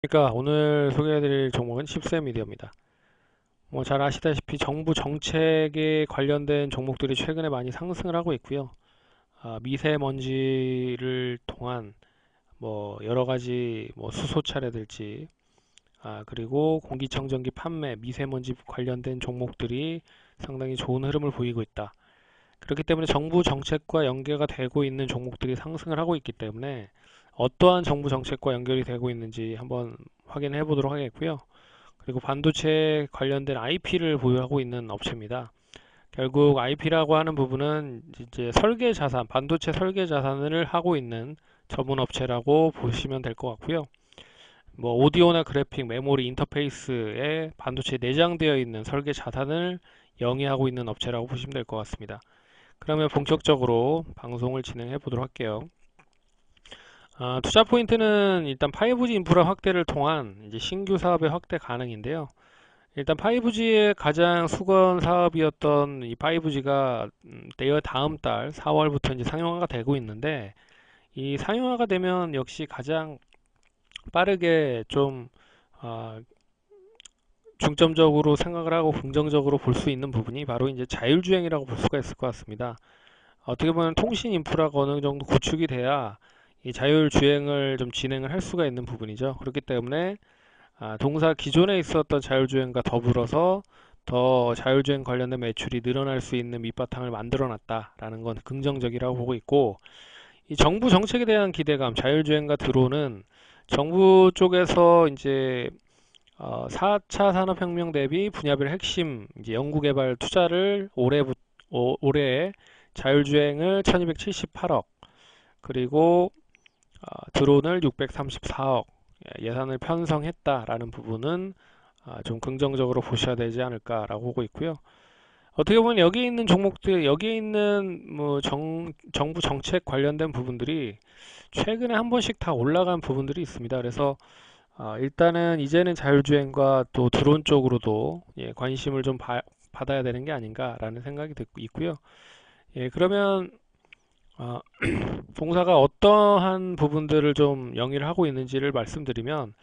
그러니까 오늘 소개해드릴 종목은 10세 미디어입니다. 뭐 잘 아시다시피 정부 정책에 관련된 종목들이 최근에 많이 상승을 하고 있고요. 미세먼지를 통한 뭐 여러 가지 뭐 수소차라든지 그리고 공기청정기 판매, 미세먼지 관련된 종목들이 상당히 좋은 흐름을 보이고 있다. 그렇기 때문에 정부 정책과 연계가 되고 있는 종목들이 상승을 하고 있기 때문에 어떠한 정부 정책과 연결이 되고 있는지 한번 확인해 보도록 하겠고요. 그리고 반도체 관련된 IP를 보유하고 있는 업체입니다. 결국 IP라고 하는 부분은 이제 설계 자산, 반도체 설계 자산을 하고 있는 전문 업체라고 보시면 될 것 같고요. 뭐 오디오나 그래픽, 메모리, 인터페이스에 반도체에 내장되어 있는 설계 자산을 영위하고 있는 업체라고 보시면 될 것 같습니다. 그러면 본격적으로 방송을 진행해 보도록 할게요. 투자 포인트는 일단 5G 인프라 확대를 통한 이제 신규 사업의 확대 가능인데요. 일단 5G의 가장 수건 사업이었던 이 5G가 내일 다음 달 4월부터 이제 상용화가 되고 있는데, 이 상용화가 되면 역시 가장 빠르게 좀 어, 중점적으로 생각을 하고 긍정적으로 볼 수 있는 부분이 바로 이제 자율주행이라고 볼 수가 있을 것 같습니다. 어떻게 보면 통신 인프라가 어느 정도 구축이 돼야 이 자율주행을 좀 진행을 할 수가 있는 부분이죠. 그렇기 때문에 동사 기존에 있었던 자율주행과 더불어서 더 자율주행 관련된 매출이 늘어날 수 있는 밑바탕을 만들어 놨다라는 건 긍정적이라고 보고 있고, 이 정부 정책에 대한 기대감, 자율주행과 드론은 정부 쪽에서 이제 4차 산업혁명 대비 분야별 핵심 이제 연구개발 투자를 올해 자율주행을 1278억, 그리고 드론을 634억 예산을 편성했다라는 부분은 좀 긍정적으로 보셔야 되지 않을까라고 보고 있고요. 어떻게 보면 여기 있는 종목들, 여기에 있는 뭐 정부 정책 관련된 부분들이 최근에 한 번씩 다 올라간 부분들이 있습니다. 그래서 일단은 이제는 자율주행과 또 드론 쪽으로도 관심을 좀 받아야 되는 게 아닌가라는 생각이 듣고 있고요. 그러면 어, 동사가 어떠한 부분들을 좀 영위를 하고 있는지를 말씀드리면,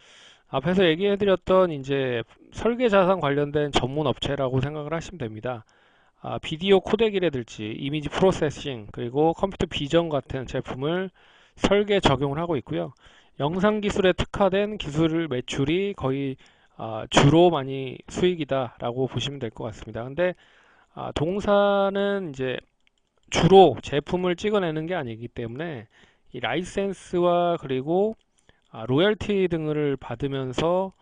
앞에서 얘기해드렸던 이제 설계 자산 관련된 전문 업체라고 생각을 하시면 됩니다. 비디오 코덱이라든지 이미지 프로세싱, 그리고 컴퓨터 비전 같은 제품을 설계 적용을 하고 있고요. 영상 기술에 특화된 기술 매출이 거의 주로 많이 수익이다라고 보시면 될 것 같습니다. 근데 동사는 이제 주로 제품을 찍어내는 게 아니기 때문에 이 라이센스와 그리고 로열티 등을 받으면서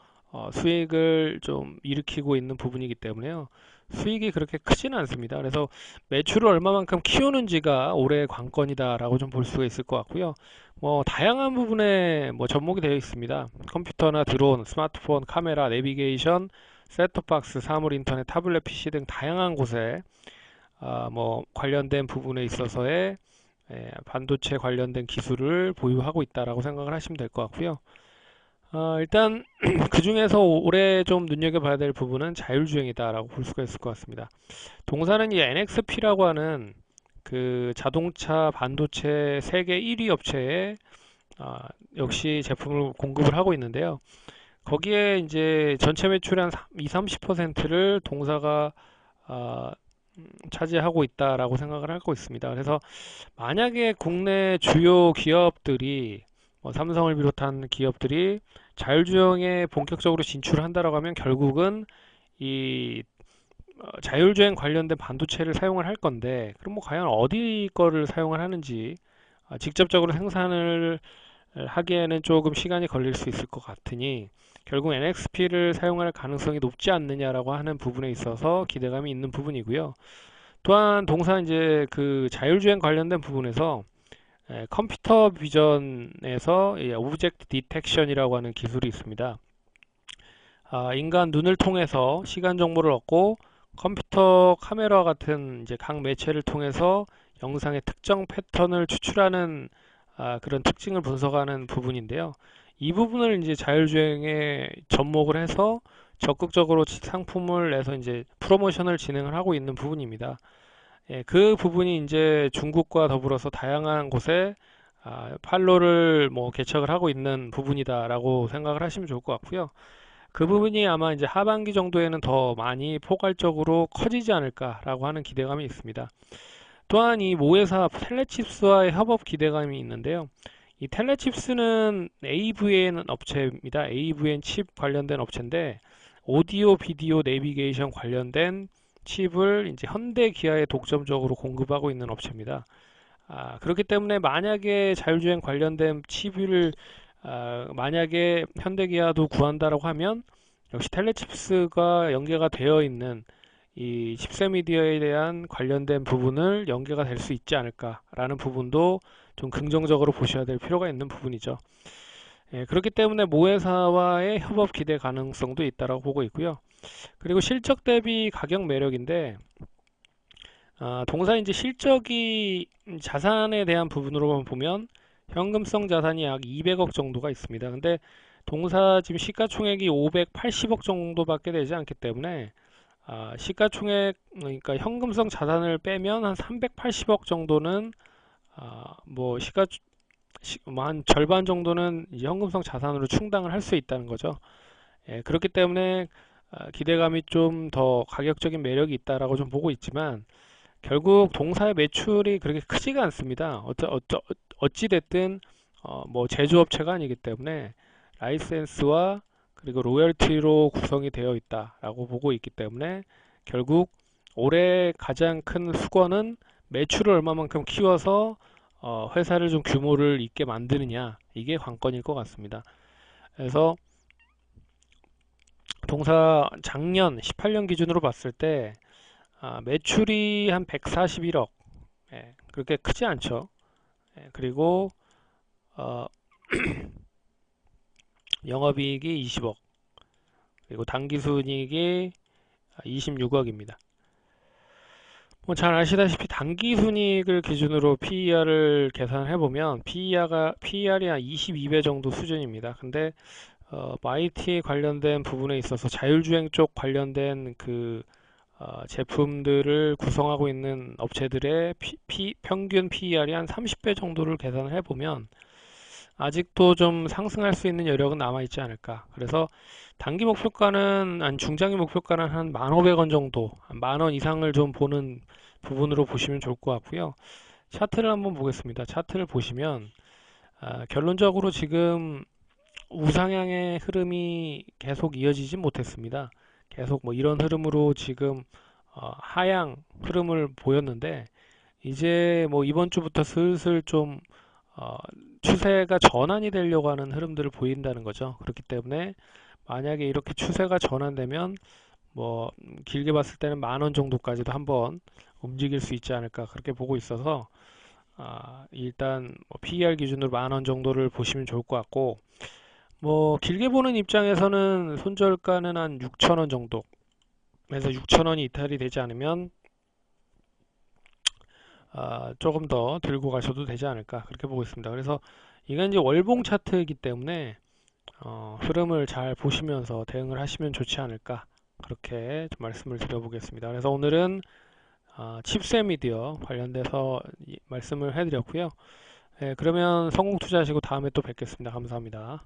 수익을 좀 일으키고 있는 부분이기 때문에요. 수익이 그렇게 크지는 않습니다. 그래서 매출을 얼마만큼 키우는지가 올해의 관건이다라고 좀 볼 수가 있을 것 같고요. 뭐 다양한 부분에 뭐 접목이 되어 있습니다. 컴퓨터나 드론, 스마트폰, 카메라, 내비게이션, 셋톱박스, 사물 인터넷, 타블렛 PC 등 다양한 곳에 뭐 관련된 부분에 있어서의 반도체 관련된 기술을 보유하고 있다라고 생각을 하시면 될 것 같고요. 일단 그 중에서 올해 좀 눈여겨봐야 될 부분은 자율주행이다라고 볼 수가 있을 것 같습니다. 동사는 이 NXP라고 하는 그 자동차 반도체 세계 1위 업체에 역시 제품을 공급을 하고 있는데요. 거기에 이제 전체 매출의 한 2, 30%를 동사가 아, 차지하고 있다라고 생각을 하고 있습니다. 그래서 만약에 국내 주요 기업들이 뭐 삼성을 비롯한 기업들이 자율주행에 본격적으로 진출한다라고 하면 결국은 이 자율주행 관련된 반도체를 사용을 할 건데, 그럼 뭐 과연 어디 거를 사용을 하는지 직접적으로 생산을 하기에는 조금 시간이 걸릴 수 있을 것 같으니 결국 NXP를 사용할 가능성이 높지 않느냐라고 하는 부분에 있어서 기대감이 있는 부분이고요. 또한 동사 이제 그 자율주행 관련된 부분에서 컴퓨터 비전에서 오브젝트 디텍션이라고 하는 기술이 있습니다. 인간 눈을 통해서 시간 정보를 얻고 컴퓨터 카메라 같은 이제 각 매체를 통해서 영상의 특정 패턴을 추출하는 그런 특징을 분석하는 부분인데요. 이 부분을 이제 자율주행에 접목을 해서 적극적으로 상품을 내서 이제 프로모션을 진행을 하고 있는 부분입니다. 그 부분이 이제 중국과 더불어서 다양한 곳에 팔로를 뭐 개척을 하고 있는 부분이다라고 생각을 하시면 좋을 것 같고요. 그 부분이 아마 이제 하반기 정도에는 더 많이 포괄적으로 커지지 않을까라고 하는 기대감이 있습니다. 또한 이 모회사 텔레칩스와의 협업 기대감이 있는데요. 이 텔레칩스는 AVN 업체입니다. AVN 칩 관련된 업체인데 오디오, 비디오, 내비게이션 관련된 칩을 이제 현대 기아에 독점적으로 공급하고 있는 업체입니다. 그렇기 때문에 만약에 자율주행 관련된 칩을 만약에 현대기아도 구한다라고 하면 역시 텔레칩스가 연계가 되어 있는 이 칩셋미디어에 대한 관련된 부분을 연계가 될 수 있지 않을까라는 부분도 좀 긍정적으로 보셔야 될 필요가 있는 부분이죠. 예, 그렇기 때문에 모회사와의 협업 기대 가능성도 있다고 보고 있고요. 그리고 실적 대비 가격 매력인데 동사 이제 실적이 자산에 대한 부분으로만 보면 현금성 자산이 약 200억 정도가 있습니다. 근데 동사 지금 시가총액이 580억 정도밖에 되지 않기 때문에 시가총액 그러니까 현금성 자산을 빼면 한 380억 정도는 뭐 한 절반 정도는 이제 현금성 자산으로 충당을 할 수 있다는 거죠. 예, 그렇기 때문에 기대감이 좀 더 가격적인 매력이 있다라고 좀 보고 있지만 결국 동사의 매출이 그렇게 크지가 않습니다. 어찌 됐든 뭐 제조업체가 아니기 때문에 라이센스와 그리고 로열티로 구성이 되어 있다라고 보고 있기 때문에 결국 올해 가장 큰 수건은 매출을 얼마만큼 키워서 회사를 좀 규모를 있게 만드느냐 이게 관건일 것 같습니다. 그래서 동사 작년 18년 기준으로 봤을 때 매출이 한 141억, 예, 그렇게 크지 않죠. 예, 그리고 어, 영업이익이 20억, 그리고 당기순이익이 26억입니다. 뭐 잘 아시다시피 당기순이익을 기준으로 PER을 계산을 해보면 PER이 한 22배 정도 수준입니다. 근데 마이티 관련된 부분에 있어서 자율주행 쪽 관련된 그 제품들을 구성하고 있는 업체들의 평균 PER이 한 30배 정도를 계산을 해보면 아직도 좀 상승할 수 있는 여력은 남아있지 않을까. 그래서 단기 목표가는, 중장기 목표가는 한 1,500원 정도, 한 10,000원 이상을 좀 보는 부분으로 보시면 좋을 것 같고요. 차트를 한번 보겠습니다. 차트를 보시면 결론적으로 지금 우상향의 흐름이 계속 이어지지 못했습니다. 계속 뭐 이런 흐름으로 지금 하향 흐름을 보였는데 이제 뭐 이번 주부터 슬슬 좀 추세가 전환이 되려고 하는 흐름들을 보인다는 거죠. 그렇기 때문에 만약에 이렇게 추세가 전환되면 뭐 길게 봤을 때는 10,000원 정도까지도 한번 움직일 수 있지 않을까 그렇게 보고 있어서 일단 뭐 PER 기준으로 10,000원 정도를 보시면 좋을 것 같고 뭐 길게 보는 입장에서는 손절가는 한 6,000원 정도 그래서 6,000원이 이탈이 되지 않으면 조금 더 들고 가셔도 되지 않을까 그렇게 보고 있습니다. 그래서 이건 이제 월봉 차트이기 때문에 흐름을 잘 보시면서 대응을 하시면 좋지 않을까 그렇게 좀 말씀을 드려보겠습니다. 그래서 오늘은 칩셋 미디어 관련돼서 말씀을 해드렸고요. 그러면 성공 투자하시고 다음에 또 뵙겠습니다. 감사합니다.